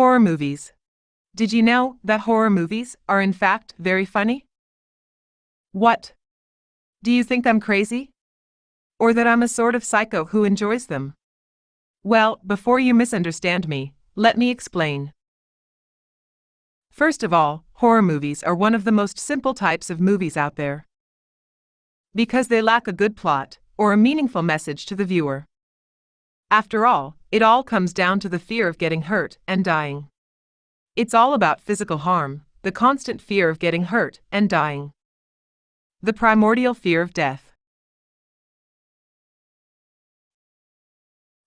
Horror movies. Did you know that horror movies are in fact very funny? What? Do you think I'm crazy? Or that I'm a sort of psycho who enjoys them? Well, before you misunderstand me, let me explain. First of all, horror movies are one of the most simple types of movies out there. Because they lack a good plot, or a meaningful message to the viewer. After all, it all comes down to the fear of getting hurt and dying. It's all about physical harm, the constant fear of getting hurt and dying. The primordial fear of death.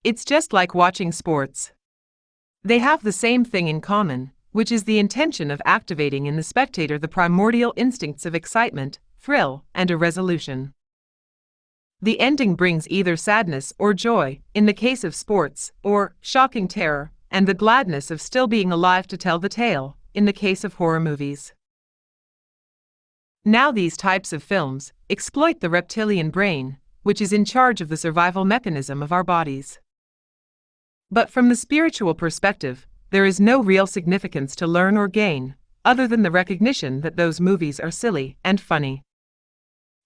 It's just like watching sports. They have the same thing in common, which is the intention of activating in the spectator the primordial instincts of excitement, thrill, and a resolution. The ending brings either sadness or joy, in the case of sports, or shocking terror, and the gladness of still being alive to tell the tale, in the case of horror movies. Now these types of films exploit the reptilian brain, which is in charge of the survival mechanism of our bodies. But from the spiritual perspective, there is no real significance to learn or gain, other than the recognition that those movies are silly and funny.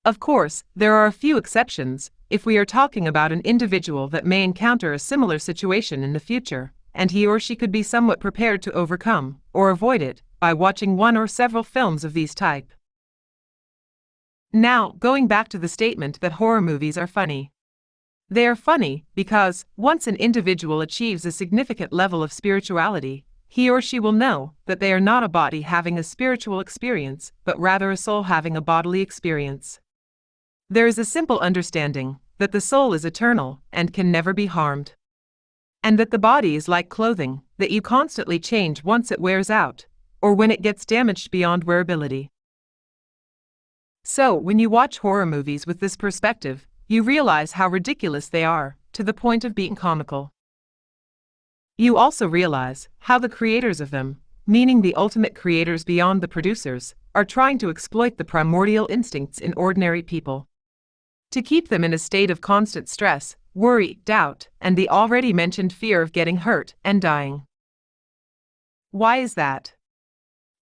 Of course, there are a few exceptions, if we are talking about an individual that may encounter a similar situation in the future, and he or she could be somewhat prepared to overcome, or avoid it, by watching one or several films of these type. Now, going back to the statement that horror movies are funny. They are funny because, once an individual achieves a significant level of spirituality, he or she will know that they are not a body having a spiritual experience, but rather a soul having a bodily experience. There is a simple understanding that the soul is eternal and can never be harmed. And that the body is like clothing, that you constantly change once it wears out, or when it gets damaged beyond wearability. So, when you watch horror movies with this perspective, you realize how ridiculous they are, to the point of being comical. You also realize how the creators of them, meaning the ultimate creators beyond the producers, are trying to exploit the primordial instincts in ordinary people. To keep them in a state of constant stress, worry, doubt, and the already mentioned fear of getting hurt and dying. Why is that?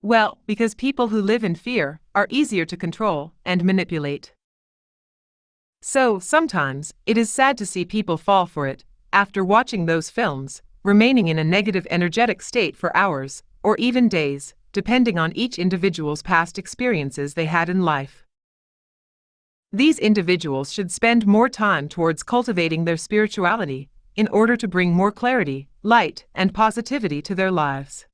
Well, because people who live in fear are easier to control and manipulate. So, sometimes, it is sad to see people fall for it, after watching those films, remaining in a negative energetic state for hours, or even days, depending on each individual's past experiences they had in life. These individuals should spend more time towards cultivating their spirituality, in order to bring more clarity, light, and positivity to their lives.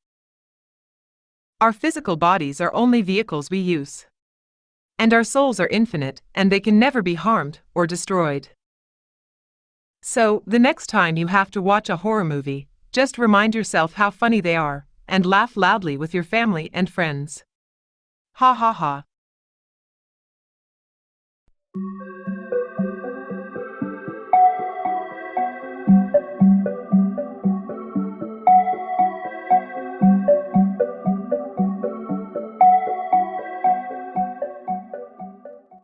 Our physical bodies are only vehicles we use. And our souls are infinite, and they can never be harmed or destroyed. So, the next time you have to watch a horror movie, just remind yourself how funny they are, and laugh loudly with your family and friends. Ha ha ha.